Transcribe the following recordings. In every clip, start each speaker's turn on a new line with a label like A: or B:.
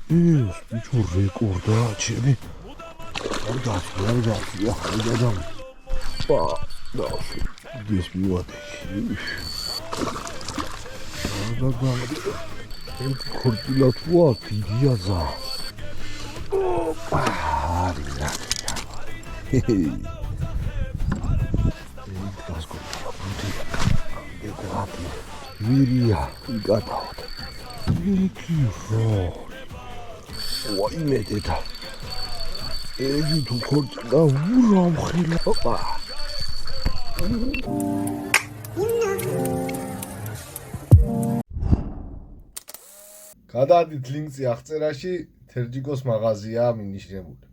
A: ეს ბიჭო რეკორდაა ჩემი. არგაცი, ახლა და ეს მივადეში. ეს ქორწილად ვარ, დიდიაზა. არინა. ვირია, იგათავთ. ვიკირო. ვაიმედედა. ეგი თუ ქორწილა ურამ ხილაპა. გადადით ლინკი აღწერაში, თერჯიკოს მაღაზიაა მინიშნებული.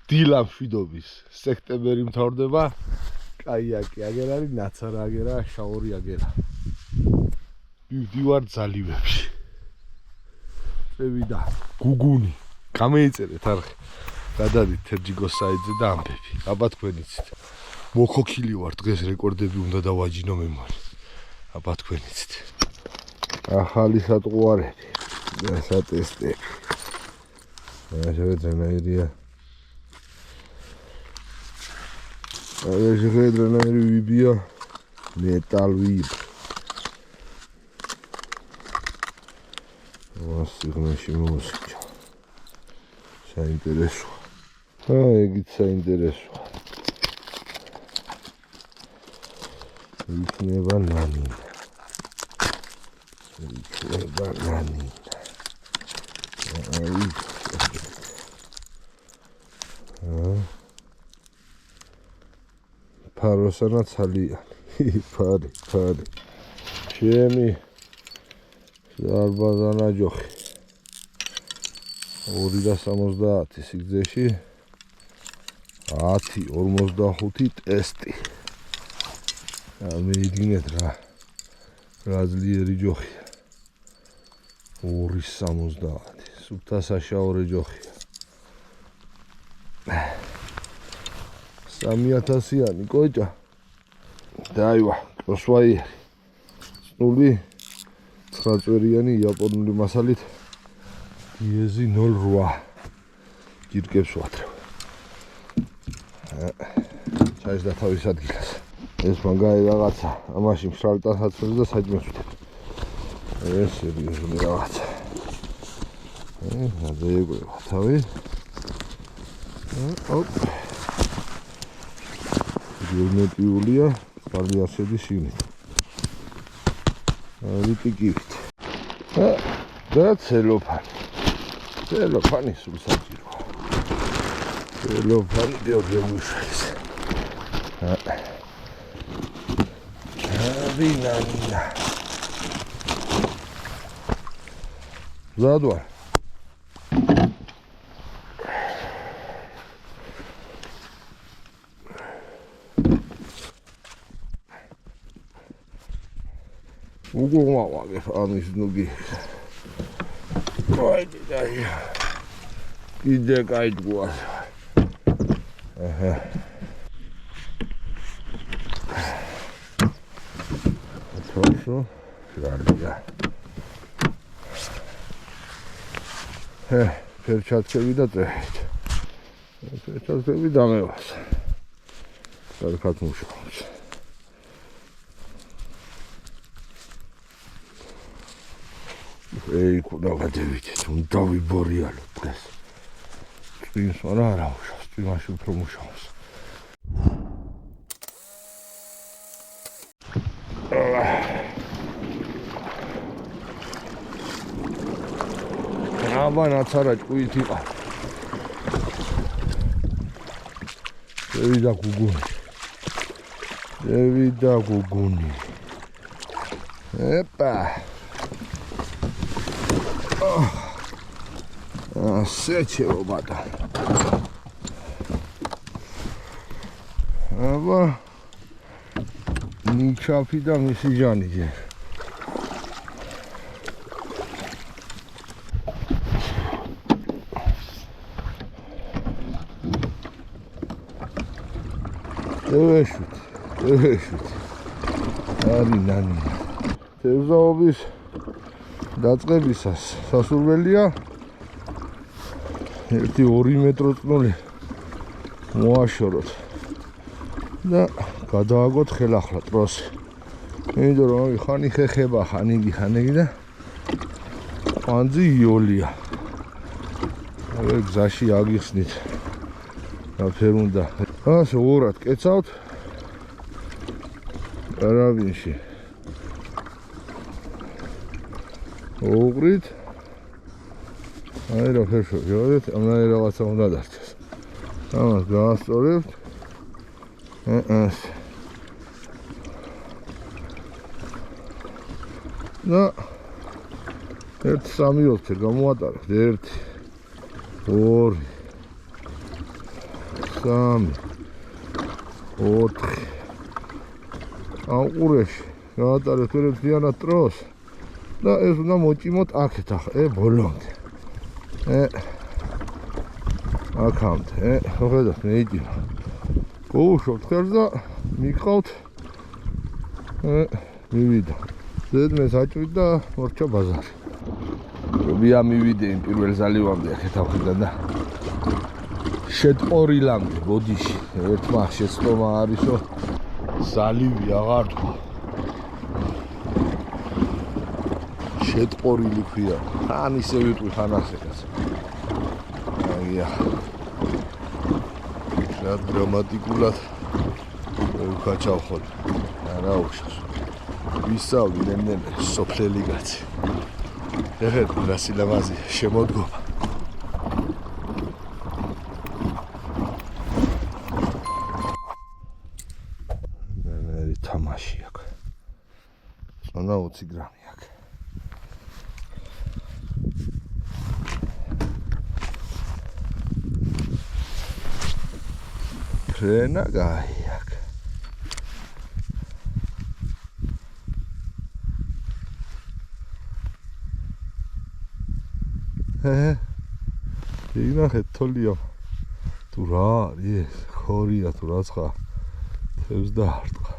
A: დილა მშვიდობის, სექტემბერი მთავრდება. კაიაკი აგერ არის, ნაცარა აგერა, შაური აგერა. მივდივარ ძალივებში. წევიდა გუგუნი. გამეიწერეთ არხი. გადადით თერჯიკოს საიტზე და ამბები. აბა თქვენ იცით. მოქოქილი ვარ დღეს რეკორდები უნდა დავაჯინო მე მალე. აბა თქვენ იცით. ახალი სატყუარები. სატესტები. შეგვიძლია შეგვიძლია ვიბია მეტალ ვიბ. სიგნალში მოვსიჭა. საინტერესოა. ეგიც საინტერესოა. იქნება ნანინა. იქნება ნანინა. ფაროსანა ცალიანი. ფარი. ჩემი ზარბაზანა ჯოხი. 270 სიგრძეში 10-45 ტესტი. მივიდგინეთ რა ძლიერი ჯოხია. 270 სუფთა საშაური ჯოხია. 3000-იანი კოჭა. დაივა, კროსვაიერი. წნული 9 წვერიანი იაპონური მასალით დიეზი 08. ჯირკებს ვათრევ. ჩაის და თავის ადგილას. ეს მაგარი რაღაცა, ამაში მშრალი ტანსაცმელი და საჭმელს ვთებ. ეს სერიოზული რაღაცა. დაეგვევა თავი. ოპ. გერმეტიულია, პარლიასედი შინით. ლიტიკივით. და ცელოფანი. ცელოფანი სულ საჭიროა. ცელოფანი ბევრი მუშაობს. ვინანა. ზადوار. უგუღმავაგებ ამის ნუგი. კაიდი დაია. კიდე კაიდგუა. აჰა. თორსო, გარდია. ფერჩატკები და წერეთ. ფერჩატკები დამევას. კარგად მუშაობს. კუდა გადევიდეთ, უნდა ვიბორიალო დღეს. წვიმს არა უშავს, წვიმაში უფრო მუშაობს. აბა ნაცარა ჭკვით იყავ. შევიდა გუგუნი. ეპა. სეჩეო ბატა. აბა ნიჩაფი და მისი ჟანიჯე. ევეშუთ. არი ნანი. თევზაობის დაწყებისას სასურველია 1-2 მეტრო წნული მოაშოროთ და გადააგოთ ხელახლა ტროსი. იმიტომ რომ ხანი ხეხება, ხანი და ყვანძი იოლია. გზაში აგიხსნით რაფერ უნდა. ასე ორად კეცავთ კარაბინში. უყრით. აი რაფერ შევიდეთ, ამან რაღაცა უნდა დარჩეს. ამას გაასწორებთ. და 1-3 გამოატარებთ. 1 2 3 4 ამ ყურეში გაატარებთ ერთიანად ტროს და ეს უნდა მოჭიმოთ აქეთ ახლა ბოლომდე. აქამდე, ხედავთ, მეიჭიმა. გოუშვებთ ხელს და მიყავთ. მივიდა. ზედმე საჭვით და მორჩა ბაზარი. ჯობია მივიდე იმ პირველ ზალივამდე აქეთ ახვიდან და შეტყორილამდე ბოდიში. ერთმა შეცდომა არისო ზალივი აღარ თქვა. შეტყორილი ქვია. ხან ისე ვიტყვი, ხან ასეკაც. აია. რა დრამატიკულად ვიქაჩავ ხოლმე. არა უშავს. ვისავი ნემნემე სოფლელი კაცი. ეხეთ რა სილამაზი შემოდგომა. მე თამაში აქ. 20 გრამი აქ. ფრენა გაიაკ. იგნახეთ თოლია. თუ რა არის ეს? ხორია თუ რაცხა. თევზ დაარტყა.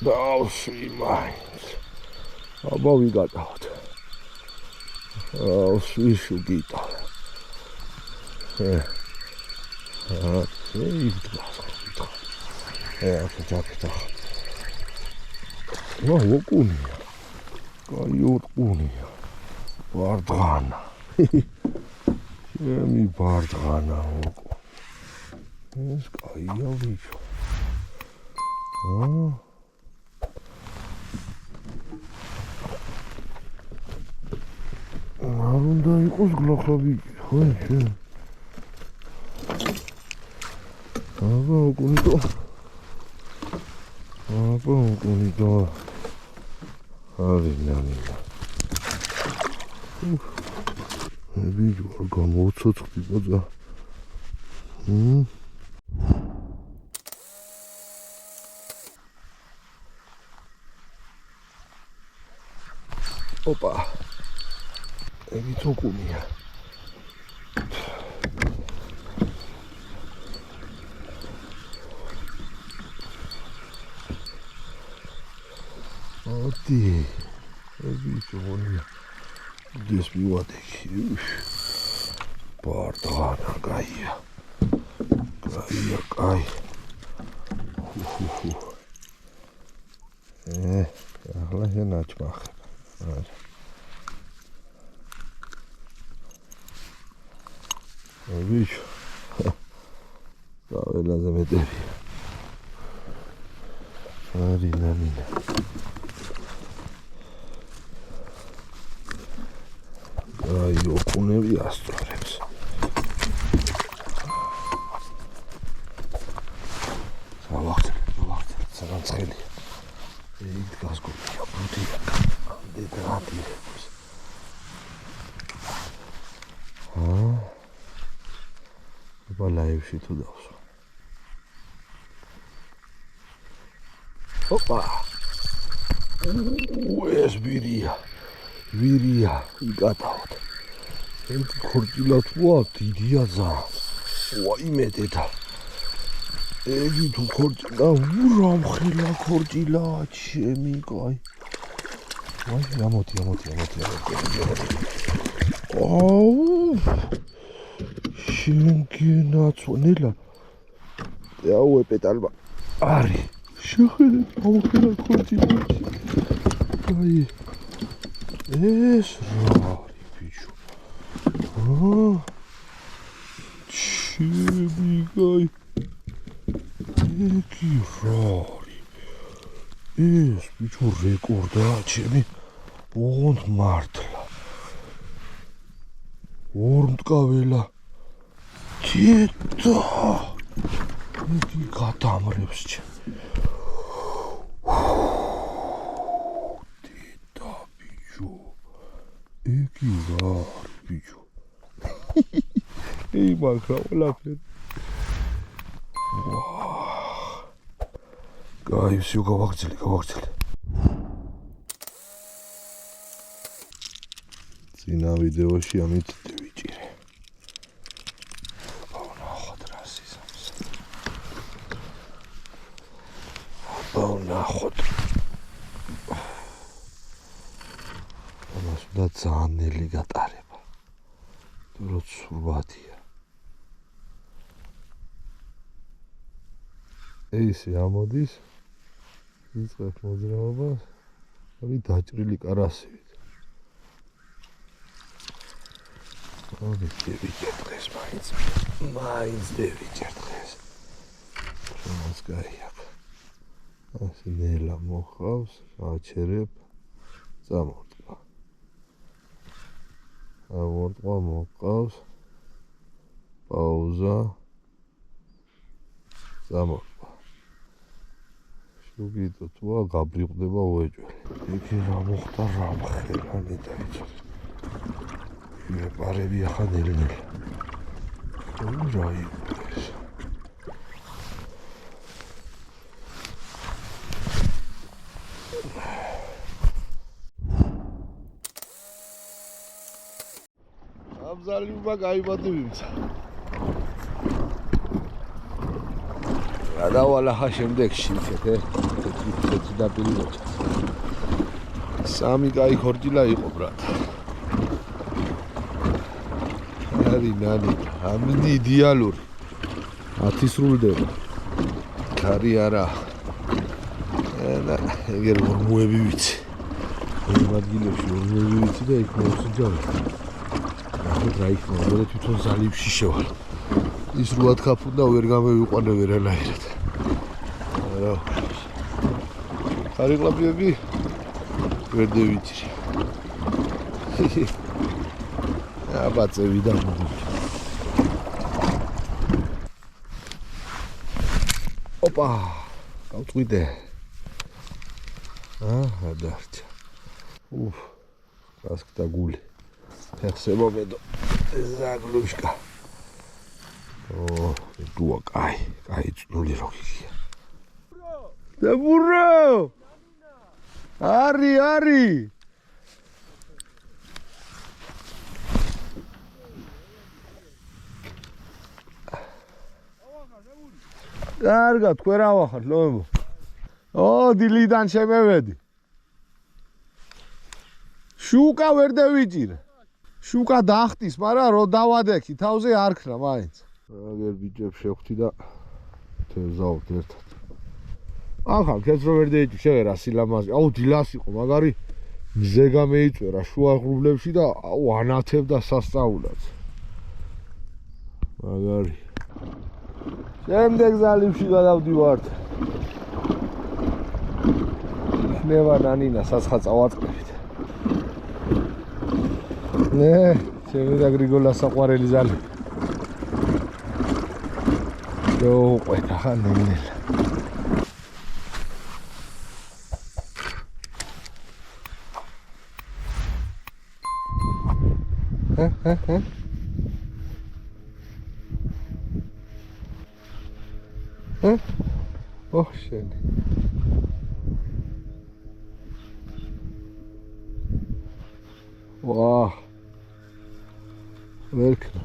A: დავსვი მაინც. აბა ვიგატავთ. სვიშუ გიტა. აქეთ. ვოკუნია. კაი ოტყუნია. ბარდღანა. ჩემი ბარდღანა ვოკუ. ეს კაია ვიჩო. არ უნდა იყოს გლოხები, ხო? აბა უკუნიტო. არინა. ვიჯო გამოცოცხლი ბოძა. ოპა. ემით უკუნია. ოტი. ემით უკუნია. დეს მივადექი. ბარდღანა გაია. კაი. ახლა შენაჭმახ. ვიჩო. დაველაზე მეტები. არინა. აი, უკუნები ასწორებს. სავახტი, საგანცხელი. იქ გასგულია, ბუდია. დედრატირებს. ლაივში თუ დავსვა. ოპა. ეს ვირია იკატავთ. ერთი ხორჭილად ვარ დიდია ზა. ვაიმე დედა. ეგი თუ ხორჭილა, ურამხელა ხორჭილა, ჩემი კაი. აი, ამოდი. აუ! შენგენაცვლა. დაუე პეტალბა. არი, შეხედე, ამხელა ხორჭილა. აი. ეს რა არის ბიჭო? ჩემი კაი. ეგი რა არის? ეს ბიჭო რეკორდაა ჩემი. ოღონდ მართლა. ორმტკაველა. თეთა. ეგი გადამრებს ჩემი. თეთა ბიჭო. ეგი რა არის ბიჭო? ეი მაგა ყველაფერი. კაი, всё გავაგრძელე. წინა ვიდეოში ამით დავიჭირე. ვნახოთ რა სიზამს. ვნახოთ. ამას უნდა ძალიან ნელი გატარება. თუ რო სურვადია. ესე ამოდის. იწყებ მოძრაობას. არის დაჭრილი კარასივით. დავიჭერ დღეს მაინც დავიჭერ დღეს. ჩვენს გაიაკ. ასე ნელა მოხავს, აჩერებ, წამოვტყვა. ავორტყვა მოყავს. პაუზა. წამოვტყვა. შუგიდო თვა გაბრიყდება უეჭველი. იქ რა მოხდა რა მხელანი დაიწყო. მე პარები ახლა ნელ-ნელა. რა იყოს? აბზალიუბა გაიბადი ვიმცა. გადავალა ხა შემდეგში თეთრი დაპირი მოჭა. სამი კაი ხორჭილა იყო ბრატ. ნანი, ამინი იდეალური. 10 სრულდება. კარი არა. ეგერ ორმოები ვიცი. იმ ადგილებში ორმოები ვიცი და იქ მოვსიჯავე. ახლა რა იქნება, მე თვითონ ზალიბში შევალ. ის რუად ხაფუნდა ვერ გამევიყვანე ვერანაირად. რა. ხარიყლაპიები ვერ დავიჭირე. აბაწევი და მოდი. ოპა, გავწვიდე. დარჩა. გასკდა გული. ფეხზე მომედო. ზაგლუშკა. დუა კაი წნული რო გიგია. და ბურო! არი! კარგად, თქვენ რა ვახართ, ლომებო. დილიდან შემევედი. შუკა ვერ დავიჭირე. შუკა დახტის, მაგრამ რო დავადექი, თავზე არ ქნა მაინც. აგერ ბიჭებს შევხვდი და თევზავთ ერთად. ახლა ქეც რო ვერ დაიჭირე, შეღერა სილამაზე. დილას იყო, მაგარი მზე გამეიწვერა შუა ღრუბლებში და ანათებდა სასწაულად. მაგარი. შემდეგ ზალიბში გადავდივართ. იქნება ნანინა საცხა წავაწყებით. ჩემი და გრიგოლას საყვარელი ზალი. უყვეთ ახლა ნელ-ნელა. შენი. ვერ ქნა.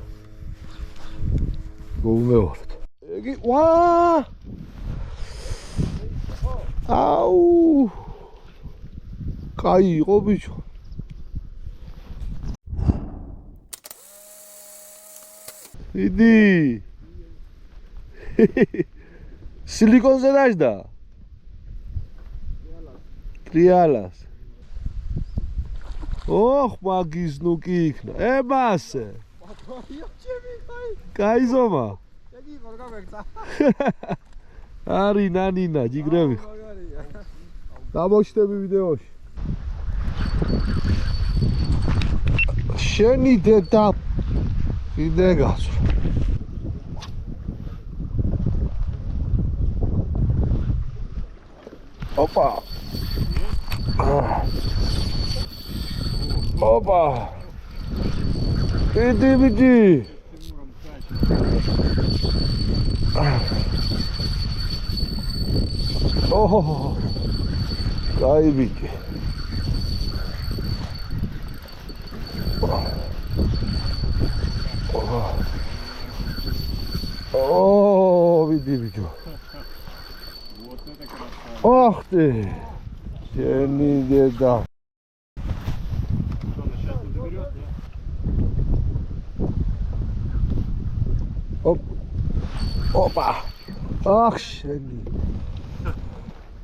A: გოუმევართ. იგი ვა აუ კაი იყო ბიჭო იდი სილიკონზე დაждდა ტრიალას ოხ მაგის ნუ კი იქნა ებასე კაი ზომა არი ნანინა ჯიგრები გამოჩნდები ვიდეოში შენი დედა კიდე გასვლა ოპა ოპა იდი ბიჭი ოჰო კაი ბიჭი о види биჭო ох ты შენი დედა оп опа ах შენი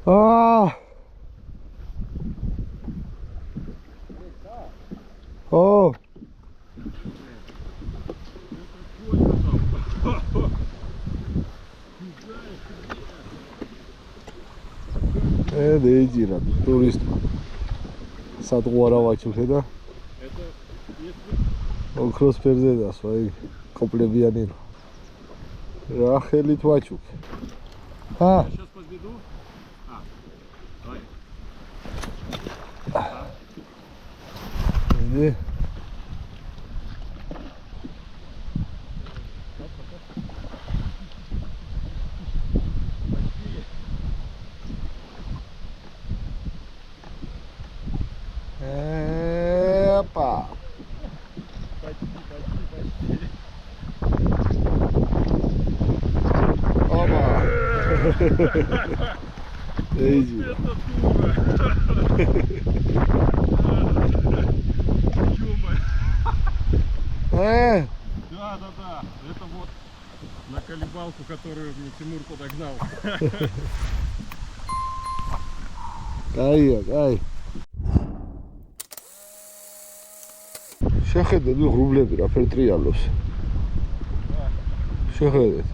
A: о ეძირა ტურისტმა სადღუარავაჩი ხედა ოქროს ფერზე დასვა იგი კომპლებიანი რა ხელით ვაჩუქე
B: Сейчас подведу. Давай.
A: иди опа опа иди
B: Да. Это вот на колебалку, которую мне Тимур подогнал.
A: კაი შეხედეთ ღრუბლები რა ფერტრიალობს შეხედეთ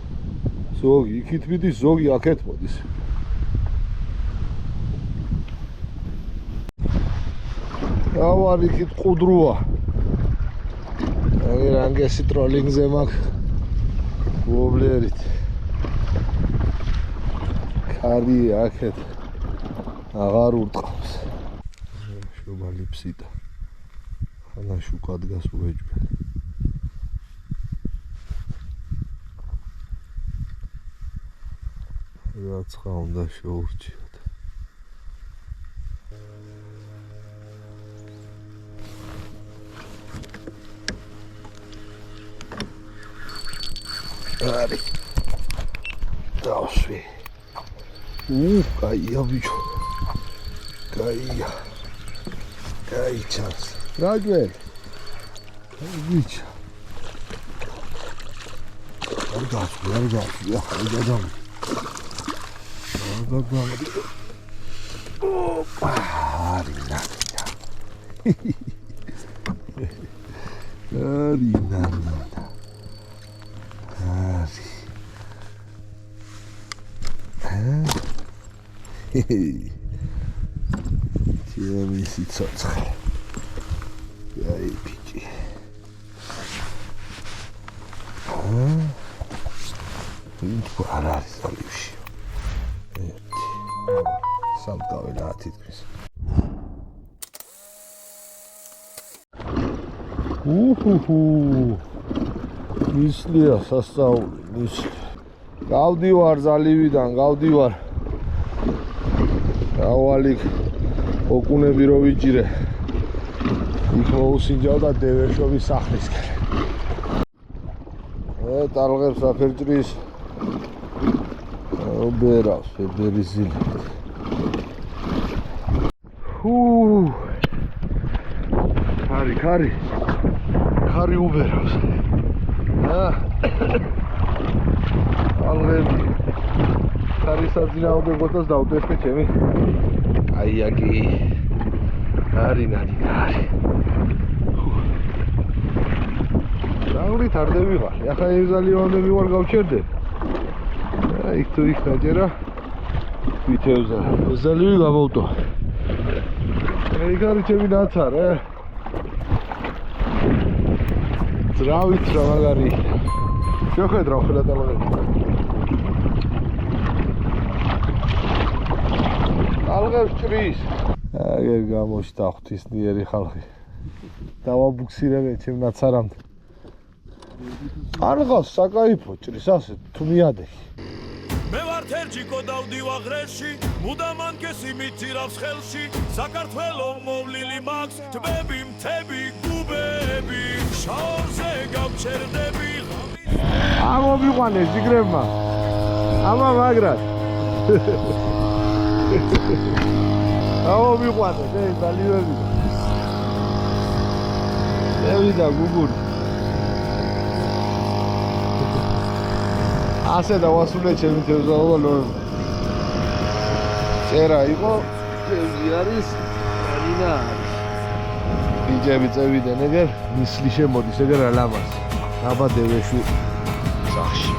A: ზოგი იქით მიდის ზოგი აქეთ მოდის ავარ იქით ყუდრუა აი რანგესი ტროლინგზე მაქვს ვობლერით კარი აქეთ აღარ ურტყავს შუბალი ფსიტა ხანაში უკადგას უეჯბენ რაცხა უნდა შეურჩიოთ არი დავშვი კაია ბიჭო კაი ჩანს რაგველი ბიჭო არ გასვლა ოპა არინა ჩემი სიცოცხლე აი ბიჭი ვინ არ არის ალივში ერთი სამკავი რა თითქმის მისლია სასწაული მისლი გავდივარ ზალივიდან გავდივარ ავალიქ ოკუნები რო ვიჭირე იქ მოუსინჯავ და დევეშოვის სახლისკენ ტალღებს აფერჭრის უბერავს ფებერი ზილით. ქარი უბერავს. ალღები ქარის საძინაოდებობას დავდესე ჩემი. აი აგი ქარი. Rauri tardevi var. Yaxa ezaliyonები ვარ გავჩერდე. იქ თუ იქ დაჯერა. ვითევზა. ezaliyი გამოვტო. ეგარი ჩემი ნაცარა. ძრავით რა მაგარი. შეხედრავ ხელატალღები. ალღებს ჭრის. აგერ გამოჩნდა ღვთისმიერი ხალხი. დავაბუქსირებე ჩემ ნაცარამდე. არღავს საკაიფო ჭრის ასე თუ მიადექი.
C: მე ვარ თერჯიკო დავდივარ ღრეში, მუდამ ანკესი მიცირავს ხელში, საქართველო მოვლილი მაქვს, თბები, მთები, გუბები, შორზე გავჩერდები.
A: ამომიყვანეს ზიგრებმა. ამა მაგრად. ამომიყვანეს ეს დალივები. ევიდა გუგური. ასე დავასრულე ჩემი თევზაობა ლორ. წერა იყო, თევზი არის, ალინა არის. ბიჭები წევიდნენ ეგერ, მისლი შემოდის ეგერ ალამას. აბა დევეშვი სახში.